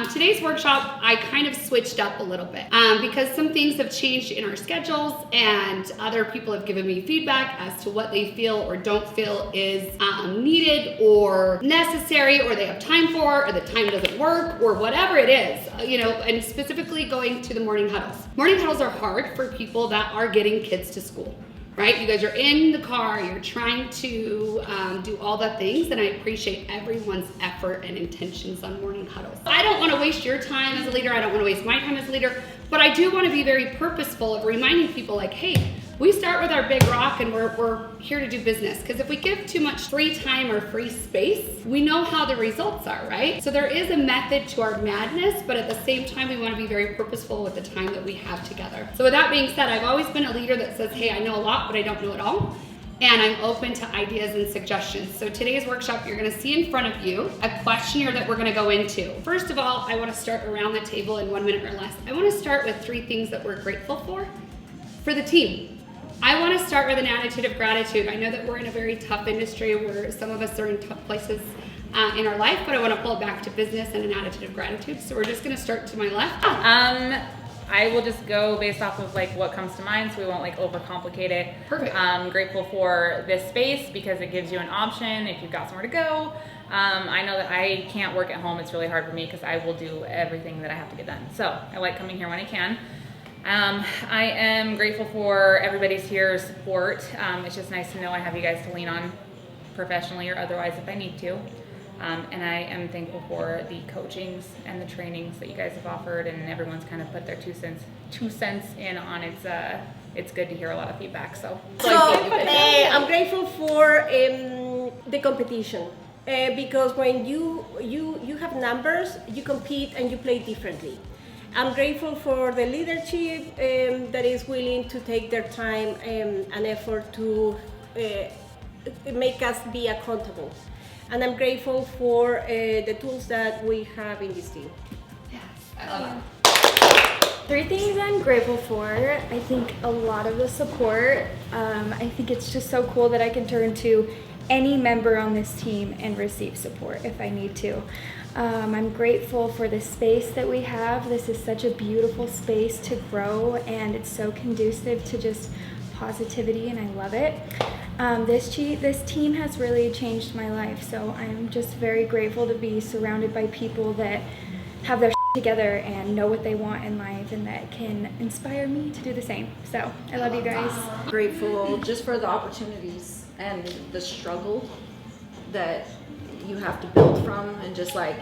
Today's workshop, I kind of switched up a little bit because some things have changed in our schedules and other people have given me feedback as to what they feel or don't feel is needed or necessary, or they have time for, or the time doesn't work, or whatever it is, and specifically going to the morning huddles. Morning huddles are hard for people that are getting kids to school. Right? You guys are in the car, you're trying to do all the things, and I appreciate everyone's effort and intentions on morning huddles. I don't want to waste your time as a leader, I don't want to waste my time as a leader, but I do want to be very purposeful of reminding people like, hey, we start with our big rock and we're here to do business. Because if we give too much free time or free space, we know how the results are, right? So there is a method to our madness, but at the same time, we want to be very purposeful with the time that we have together. So with that being said, I've always been a leader that says, hey, I know a lot, but I don't know it all. And I'm open to ideas and suggestions. So today's workshop, you're gonna see in front of you a questionnaire that we're gonna go into. First of all, I wanna start around the table in 1 minute or less. I wanna start with 3 things that we're grateful for the team. I want to start with an attitude of gratitude. I know that we're in a very tough industry where some of us are in tough places in our life, but I want to pull it back to business and an attitude of gratitude. So we're just going to start to my left. I will just go based off of like what comes to mind, so we won't like overcomplicate it. Perfect. I'm grateful for this space because it gives you an option if you've got somewhere to go. I know that I can't work at home. It's really hard for me because I will do everything that I have to get done. So I like coming here when I can. I am grateful for everybody's here support. It's just nice to know I have you guys to lean on professionally or otherwise if I need to. And I am thankful for the coachings and the trainings that you guys have offered, and everyone's kind of put their two cents in on it. It's good to hear a lot of feedback. So I'm grateful for the competition. Because when you have numbers, you compete and you play differently. I'm grateful for the leadership that is willing to take their time and effort to make us be accountable. And I'm grateful for the tools that we have in this team. Yes, I love it. 3 things I'm grateful for. I think a lot of the support. I think it's just so cool that I can turn to any member on this team and receive support if I need to. I'm grateful for the space that we have. This is such a beautiful space to grow, and it's so conducive to just positivity, and I love it. This team has really changed my life, so I'm just very grateful to be surrounded by people that have their together and know what they want in life, and that can inspire me to do the same. So I love you guys. Grateful just for the opportunities and the struggle that you have to build from, and just like,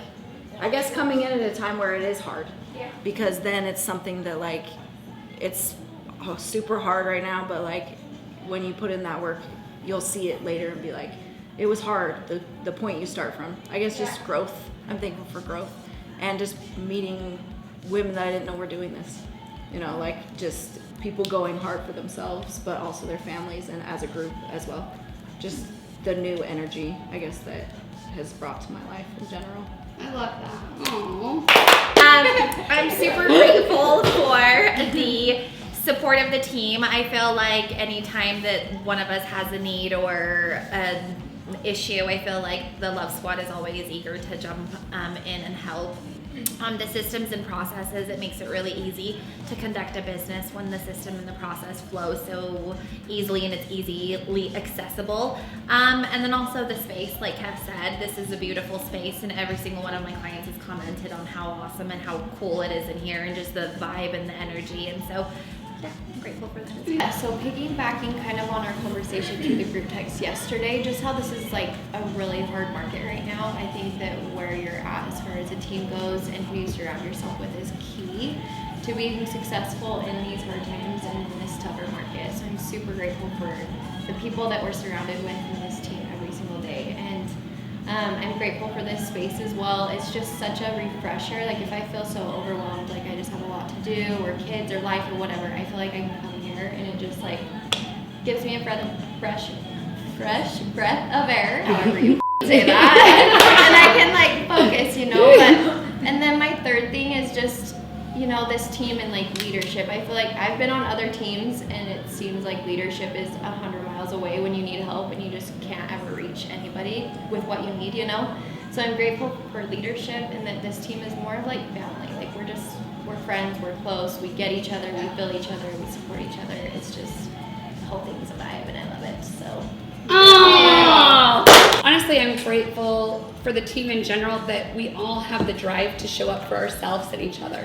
I guess coming in at a time where it is hard, because then it's something that like, it's super hard right now, but like when you put in that work, you'll see it later and be like, it was hard, the point you start from. I guess just growth. I'm thankful for growth, and just meeting women that I didn't know were doing this, like just people going hard for themselves, but also their families and as a group as well. Just the new energy, I guess, that has brought to my life in general. I love that. Aww. I'm super grateful for the support of the team. I feel like anytime that one of us has a need or an issue, I feel like the Love Squad is always eager to jump in and help. The systems and processes, it makes it really easy to conduct a business when the system and the process flow so easily and it's easily accessible. And then also the space, like Kev said, this is a beautiful space, and every single one of my clients has commented on how awesome and how cool it is in here, and just the vibe and the energy. And so yeah, I'm grateful for that. Yeah, so piggybacking kind of on our conversation through the group text yesterday, just how this is like a really hard market right now. I think that where you're at as far as a team goes and who you surround yourself with is key to being successful in these hard times and in this tougher market. So I'm super grateful for the people that we're surrounded with in this team every single day. And I'm grateful for this space as well. It's just such a refresher. Like if I feel so overwhelmed, like I just have a lot to do, or kids or life or whatever, I feel like I can come here and it just like gives me a breath of fresh breath of air, however you say that, and I can like focus, and then my third thing is just, this team and like leadership. I feel like I've been on other teams and it seems like leadership is 100 miles away when you need help and you just can't ever reach anybody with what you need, So I'm grateful for leadership and that this team is more of like family. Like we're friends, we're close, we get each other, we feel each other, we support each other. It's just, the whole thing's a vibe and I love it, so. Oh! Honestly, I'm grateful for the team in general that we all have the drive to show up for ourselves and each other.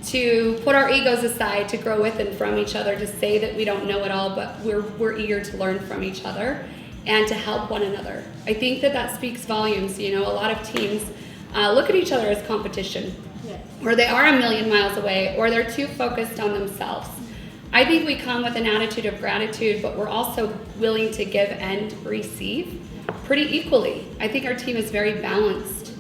To put our egos aside, to grow with and from each other, to say that we don't know it all, but we're eager to learn from each other and to help one another. I think that speaks volumes. You know, a lot of teams look at each other as competition, or they are a million miles away, or they're too focused on themselves. I think we come with an attitude of gratitude, but we're also willing to give and receive pretty equally. I think our team is very balanced.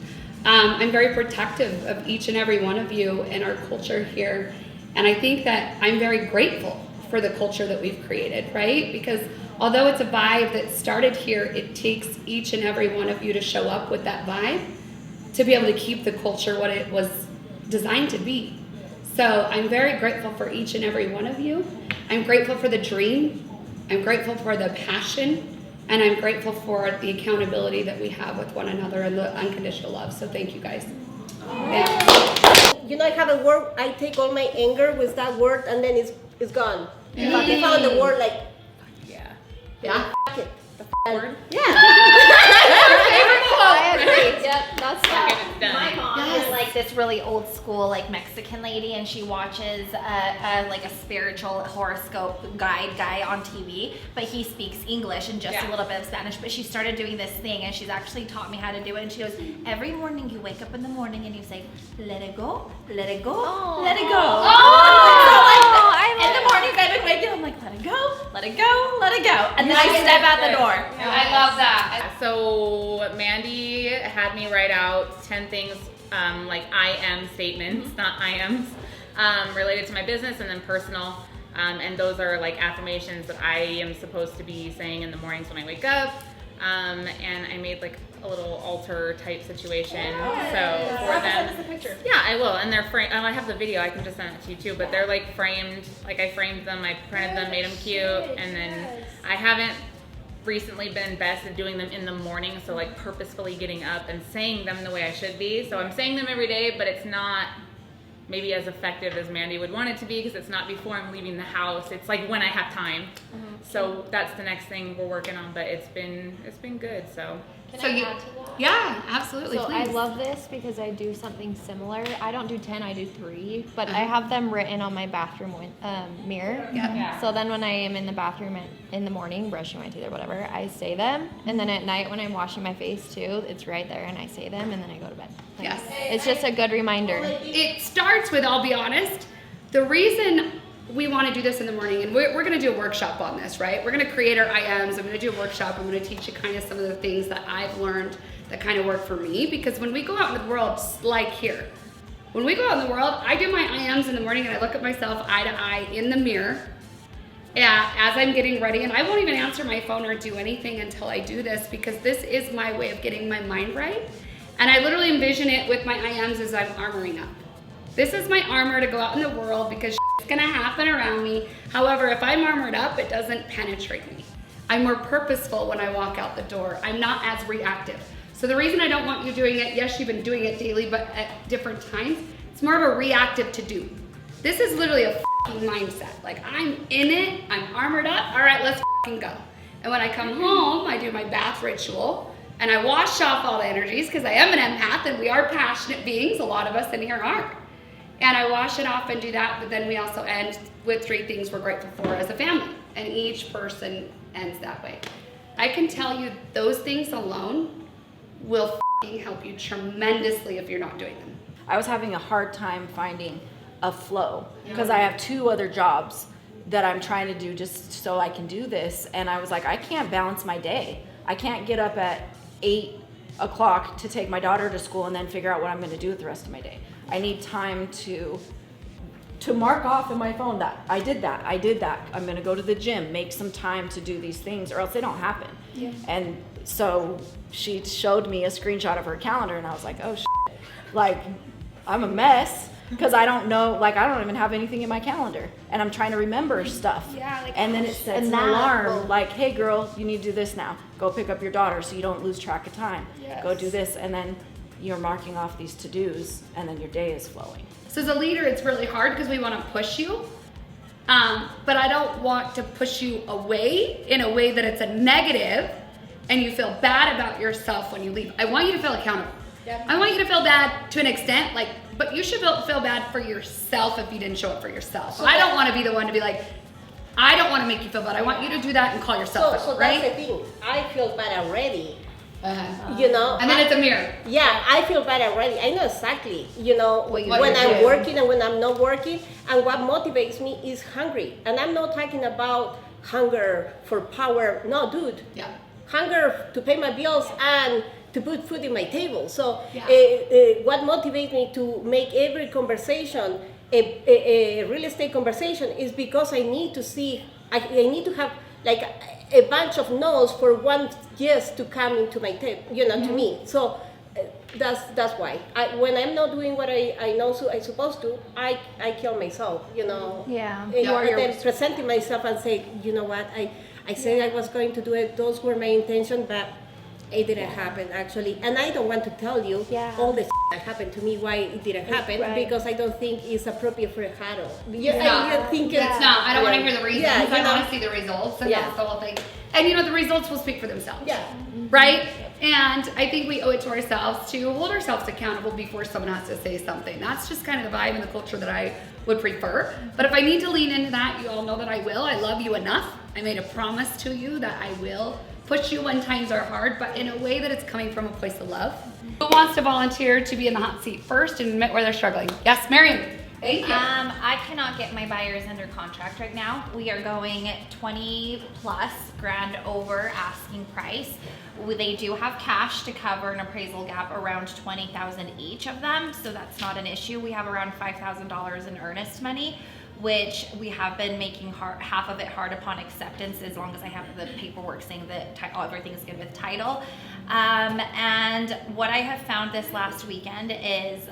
I'm very protective of each and every one of you and our culture here. And I think that I'm very grateful for the culture that we've created, right? Because although it's a vibe that started here, it takes each and every one of you to show up with that vibe to be able to keep the culture what it was designed to be. So I'm very grateful for each and every one of you. I'm grateful for the dream. I'm grateful for the passion. And I'm grateful for the accountability that we have with one another and the unconditional love. So thank you guys. Yeah. You know, I have a word, I take all my anger with that word and then it's gone. But I found the word like, Yeah. F it. Word? I agree. Yep, that's It's done. my mom is like this really old school like Mexican lady, and she watches like a spiritual horoscope guy on TV, but he speaks English and just a little bit of Spanish. But she started doing this thing, and she's actually taught me how to do it. And she goes, every morning you wake up in the morning and you say, let it go, let it go, let it go. In the mornings I've been waking, I'm like, let it go, let it go, let it go, and then I step out the door. I love that. So Mandy had me write out 10 things, like I am statements, not I ams, related to my business and then personal. And those are like affirmations that I am supposed to be saying in the mornings when I wake up. And I made like a little altar type situation. So for them, Send us a picture. yeah, I will. And they're framed. I have the video. I can just send it to you too. But they're like framed. Like I framed them. I printed them, made them cute, and then I haven't recently been best at doing them in the morning. So like purposefully getting up and saying them the way I should be. So I'm saying them every day, but it's not maybe as effective as Mandy would want it to be because it's not before I'm leaving the house. It's like when I have time. So that's the next thing we're working on. But it's been good. So. So you, yeah, absolutely. So I please. love this because I do something similar. I don't do 10, I do 3, but I have them written on my bathroom mirror. Yeah. So then when I am in the bathroom in the morning, brushing my teeth or whatever, I say them. And then at night when I'm washing my face too, it's right there and I say them and then I go to bed. Like, Yes. It's just a good reminder. It starts with, I'll be honest, the reason we want to do this in the morning, and we're going to do a workshop on this, right? We're going to create our IMs. I'm going to do a workshop. I'm going to teach you kind of some of the things that I've learned that kind of work for me. Because when we go out in the world, like here, when we go out in the world, I do my IMs in the morning and I look at myself eye to eye in the mirror as I'm getting ready. And I won't even answer my phone or do anything until I do this because this is my way of getting my mind right. And I literally envision it with my IMs as I'm armoring up. This is my armor to go out in the world because it's gonna happen around me. However, if I'm armored up, it doesn't penetrate me. I'm more purposeful when I walk out the door. I'm not as reactive. So the reason I don't want you doing it, yes, you've been doing it daily, but at different times, it's more of a reactive to do. This is literally a fucking mindset. Like I'm in it, I'm armored up, all right, let's fucking go. And when I come home, I do my bath ritual and I wash off all the energies because I am an empath and we are passionate beings, a lot of us in here are. And I wash it off and do that, but then we also end with 3 things we're grateful for as a family. And each person ends that way. I can tell you those things alone will help you tremendously if you're not doing them. I was having a hard time finding a flow because I have 2 other jobs that I'm trying to do just so I can do this. And I was like, I can't balance my day. I can't get up at 8 o'clock to take my daughter to school and then figure out what I'm going to do with the rest of my day. I need time to mark off in my phone that I did that. I'm going to go to the gym, make some time to do these things or else they don't happen. Yeah. And so she showed me a screenshot of her calendar and I was like, oh shit, like I'm a mess. because I don't know, like I don't even have anything in my calendar, and I'm trying to remember stuff. Yeah, like, and then it sets and an that alarm, will- like, hey girl, you need to do this now. Go pick up your daughter so you don't lose track of time. Yes. Go do this, and then you're marking off these to-dos, and then your day is flowing. So as a leader, it's really hard because we want to push you. But I don't want to push you away in a way that it's a negative and you feel bad about yourself when you leave. I want you to feel accountable. Yeah. I want you to feel bad to an extent, like, but you should feel bad for yourself if you didn't show up for yourself. So I don't want to be the one to be like, I don't want to make you feel bad. I want you to do that and call yourself out, So right? that's the thing. I feel bad already. Uh-huh. You know. And then it's a mirror. Yeah, I feel bad already. I know exactly, you know, What when you I'm do. working and when I'm not working. And what motivates me is hungry. And I'm not talking about hunger for power. No, dude. Yeah. Hunger to pay my bills and to put food in my table. So Yeah. what motivates me to make every conversation a real estate conversation is because I need to see, I need to have like a bunch of no's for one yes to come into my table, you know, to me. So that's why. When I'm not doing what I know I'm supposed to, I kill myself, you know. Yeah. And then presenting myself and say, you know what, I said I was going to do it. Those were my intentions, but it didn't happen actually. And I don't want to tell you Yeah. all the that happened to me, why it didn't happen, Right. because I don't think it's appropriate for a huddle. No. I think It's not. I don't want to hear the reasons. Yeah, I you know. want to see the results, and Yeah. that's the whole thing. And you know, the results will speak for themselves. Yeah. Right? And I think we owe it to ourselves to hold ourselves accountable before someone has to say something. That's just kind of the vibe and the culture that I would prefer. But if I need to lean into that, you all know that I will. I love you enough. I made a promise to you that I will push you when times are hard, but in a way that it's coming from a place of love. Who wants to volunteer to be in the hot seat first and admit where they're struggling? Yes, Marion. Thank you. I cannot get my buyers under contract right now. We are going 20 plus grand over asking price. They do have cash to cover an appraisal gap around 20,000 each of them, so that's not an issue. We have around $5,000 in earnest money, which we have been making half of it hard upon acceptance, as long as I have the paperwork saying that everything's good with title. And what I have found this last weekend is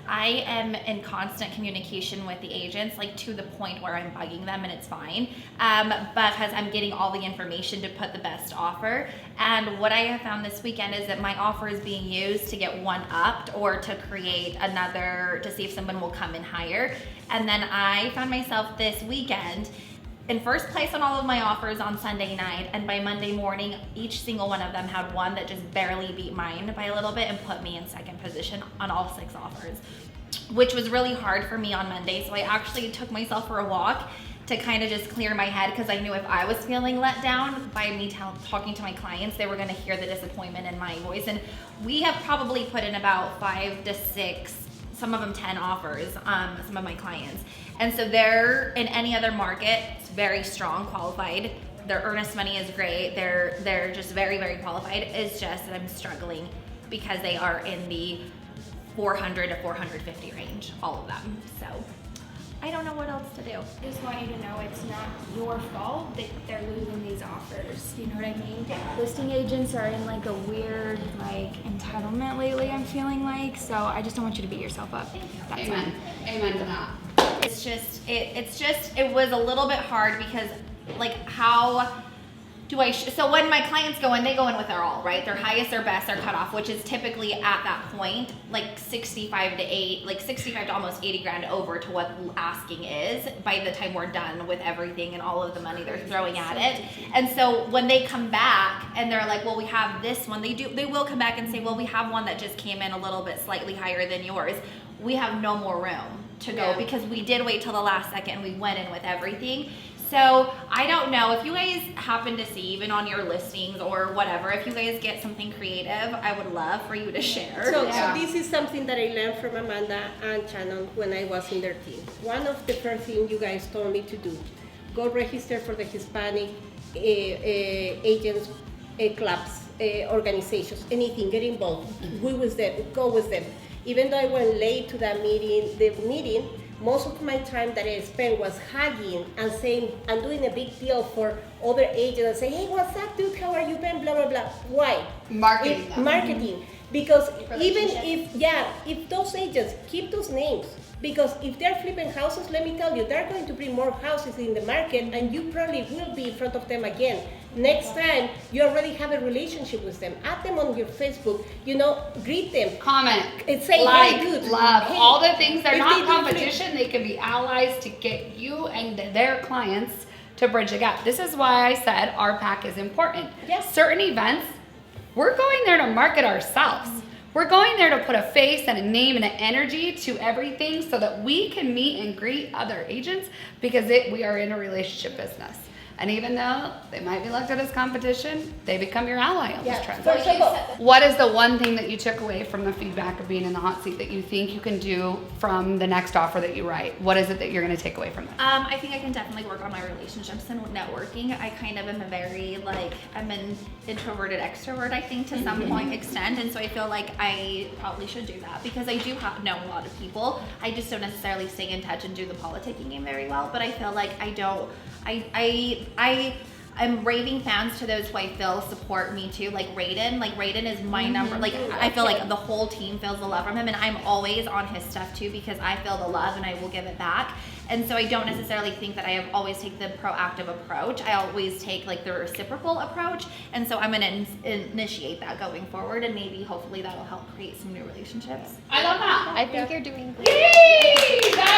I am in constant communication with the agents, like to the point where I'm bugging them, and it's fine, because I'm getting all the information to put the best offer. And what I have found this weekend is that my offer is being used to get one upped or to create another, to see if someone will come in higher. And then I found myself this weekend in first place on all of my offers on Sunday night, and by Monday morning, each single one of them had one that just barely beat mine by a little bit and put me in second position on all 6 offers, which was really hard for me on Monday. So I actually took myself for a walk to kind of just clear my head, because I knew if I was feeling let down by me talking to my clients, they were going to hear the disappointment in my voice. And we have probably put in about 5 to 6, some of them 10 offers, some of my clients. And so they're in any other market, it's very strong, qualified. Their earnest money is great. They're just very, very qualified. It's just that I'm struggling because they are in the 400 to 450 range, all of them. So I don't know what else to do. I just want you to know it's not your fault that they're losing these offers. You know what I mean? Listing agents are in like a weird like entitlement lately, I'm feeling like. So I just don't want you to beat yourself up. That's Amen. Amen to that. It's just it was a little bit hard because like how do I so when my clients go in, they go in with their all, right? Their highest, their best, their cutoff, which is typically at that point like 65 to almost 80 grand over to what asking is by the time we're done with everything and all of the money they're throwing at it. And so when they come back and they're like, well, we have this one, they will come back and say, well, we have one that just came in a little bit slightly higher than yours. We have no more room to go because we did wait till the last second and we went in with everything. So I don't know if you guys happen to see, even on your listings or whatever, if you guys get something creative, I would love for you to share. So this is something that I learned from Amanda and Shannon when I was in their team. One of the first things you guys told me to do, go register for the Hispanic agents, clubs, organizations, anything, get involved. Go with them. Even though I went late to that meeting, most of my time that I spent was hugging and saying, and doing a big deal for other agents and say, hey, what's up, dude? How are you been? Blah, blah, blah. Why? Marketing them. Marketing. Because even if those agents keep those names, Because if they're flipping houses, let me tell you, they're going to bring more houses in the market, and you probably will be in front of them again. Next time, you already have a relationship with them. Add them on your Facebook, greet them. Comment, Say, like, "Hey, good. love, Hey, all the things. They're if not they do flip- competition. They can be allies to get you and their clients to bridge a gap. This is why I said our pack is important. Yes. Certain events, we're going there to market ourselves. We're going there to put a face and a name and an energy to everything so that we can meet and greet other agents because we are in a relationship business. And even though they might be looked at as competition, they become your ally on this For transaction. example, What is the one thing that you took away from the feedback of being in the hot seat that you think you can do from the next offer that you write? What is it that you're going to take away from this? I think I can definitely work on my relationships and networking. I kind of am I'm an introverted extrovert, I think, to some point extent. And so I feel like I probably should do that because I do know a lot of people. I just don't necessarily stay in touch and do the politicking game very well. But I feel like I'm raving fans to those who I feel support me too. Like Raiden is my number. Like I feel like the whole team feels the love from him, and I'm always on his stuff too because I feel the love and I will give it back. And so I don't necessarily think that I have always take the proactive approach. I always take like the reciprocal approach, and so I'm gonna initiate that going forward, and maybe hopefully that'll help create some new relationships. I love that. I think you're doing great. Yay! That